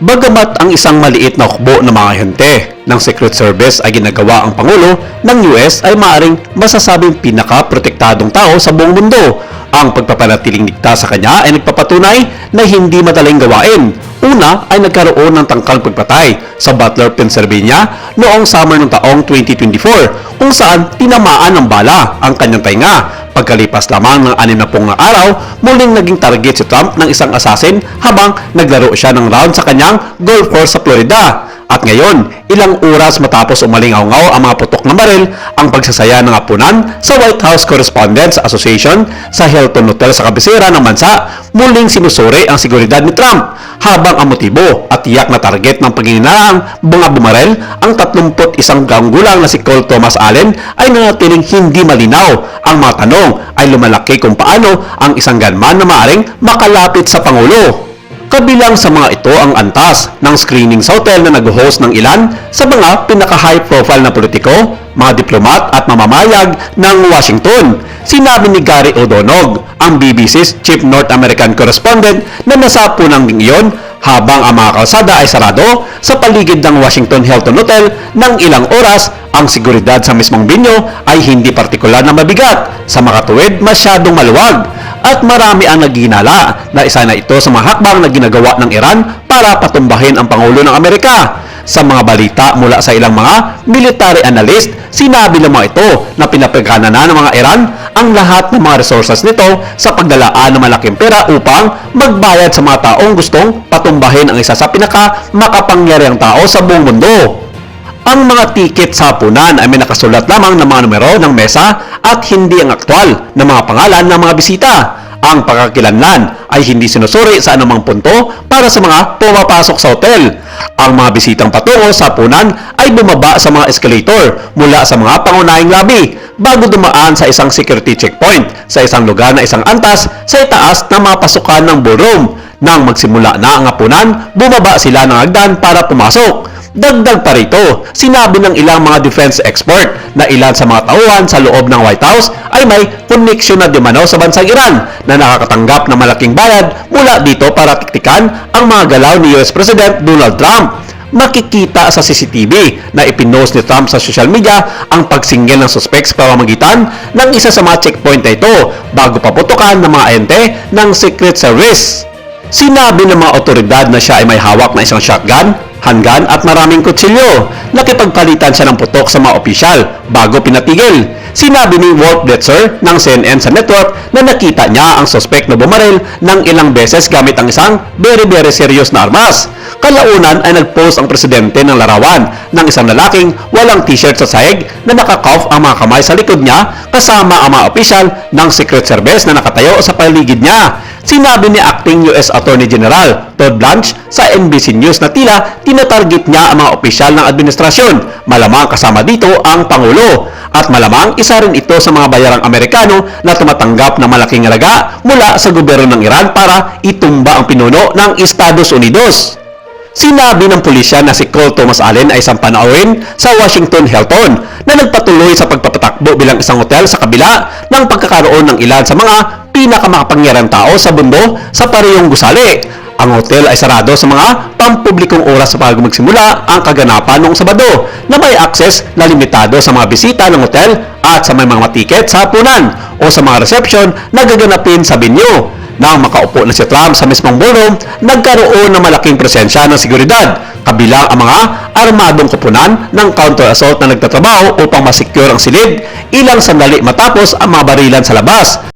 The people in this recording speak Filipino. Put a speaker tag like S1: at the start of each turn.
S1: Bagamat ang isang maliit na hukbo ng mga ahente ng Secret Service ay ginagawa ang Pangulo ng US ay maaaring masasabing pinaka-protektadong tao sa buong mundo. Ang pagpapanatiling ligtas sa kanya ay nagpapatunay na hindi madaling gawain. Una ay nagkaroon ng tangkang pagpatay sa Butler, Pennsylvania noong summer ng taong 2024 kung saan tinamaan ng bala ang kanyang tainga. Pagkalipas lamang ng 60 na araw, muling naging target si Trump ng isang assassin habang naglaro siya ng round sa kanyang golf course sa Florida. At ngayon, ilang oras matapos umalingaw-ngaw ang mga putok ng baril, ang pagsasaya ng hapunan sa White House Correspondents Association sa Hilton Hotel sa kabisera ng bansa, muling sinusuri ang seguridad ni Trump habang ang motibo at tiyak na target ng paghininaang mga bumarel ang 31 gulang na si Cole Thomas Allen ay nanatiling hindi malinaw. Ang mga tanong ay lumalaki kung paano ang isang gunman na maaaring makalapit sa Pangulo. Kabilang sa mga ito ang antas ng screening sa hotel na nag-host ng ilan sa mga pinaka-high profile na politiko, mga diplomat at mamamayag ng Washington. Sinabi ni Gary O'Donoghue, ang BBC's Chief North American Correspondent, na nasapo ng iyon habang ang mga kalsada ay sarado sa paligid ng Washington Hilton Hotel ng ilang oras. Ang seguridad sa mismong binyo ay hindi partikular na mabigat, sa makatuwid masyadong maluwag, at marami ang naghinala na isa na ito sa mga hakbang na ginagawa ng Iran para patumbahin ang Pangulo ng Amerika. Sa mga balita mula sa ilang mga military analyst, sinabi ng mga ito na pinapagana na ng mga Iran ang lahat ng mga resources nito sa pagdalaan ng malaking pera upang magbayad sa mga taong gustong patumbahin ang isa sa pinaka-makapangyarihang tao sa buong mundo. Ang mga tiket sa hapunan ay may nakasulat lamang ng mga numero ng mesa at hindi ang aktwal na mga pangalan ng mga bisita. Ang pagkakilanlan ay hindi sinusuri sa anumang punto para sa mga pumapasok sa hotel. Ang mga bisitang patungo sa hapunan ay bumaba sa mga escalator mula sa mga pangunahing lobby bago dumaan sa isang security checkpoint sa isang lugar na isang antas sa itaas ng mga pasukan ng ballroom. Nang magsimula na ang hapunan, bumaba sila ng hagdan para pumasok. Dagdag pa rito, sinabi ng ilang mga defense expert na ilan sa mga tauhan sa loob ng White House ay may koneksyon na dimano sa bansang Iran na nakakatanggap ng malaking bayad mula dito para tiktikan ang mga galaw ni US President Donald Trump. Makikita sa CCTV na ipinost ni Trump sa social media ang pagsingil ng suspects sa pamamagitan ng isa sa mga checkpoint na ito bago paputukan ng mga ahente ng Secret Service. Sinabi ng mga otoridad na siya ay may hawak na isang shotgun, handgun at maraming kutsilyo. Nakipagpalitan siya ng putok sa mga opisyal bago pinatigil. Sinabi ni Walt Blitzer ng CNN sa network na nakita niya ang suspect na bumaril ng ilang beses gamit ang isang very serious na armas. Kalaunan ay nagpost ang presidente ng larawan ng isang lalaking walang t-shirt sa sahig na nakacuff ang mga kamay sa likod niya kasama ang mga opisyal ng Secret Service na nakatayo sa paligid niya. Sinabi ni Acting US Attorney General Todd Blanche sa NBC News na tila tinatarget niya ang mga opisyal ng administrasyon, malamang kasama dito ang Pangulo. At malamang isa rin ito sa mga bayarang Amerikano na tumatanggap ng malaking halaga mula sa gobyerno ng Iran para itumba ang pinuno ng Estados Unidos. Sinabi ng pulisya na si Cole Thomas Allen ay isang panauhin sa Washington Hilton na nagpatuloy sa pagpapatakbo bilang isang hotel sa kabila ng pagkakaroon ng ilan sa mga pinakamakapangyarihang tao sa mundo sa parehong gusali. Ang hotel ay sarado sa mga pampublikong oras bago magsimula ang kaganapan noong Sabado na may access na limitado sa mga bisita ng hotel at sa may mga tiket sa hapunan o sa mga reception na gaganapin sa venue. Nang makaupo na si Trump sa mismong ballroom, nagkaroon ng malaking presensya ng seguridad, kabilang ang mga armadong koponan ng counter-assault na nagtatrabaho upang masecure ang silid ilang sandali matapos ang mga barilan sa labas.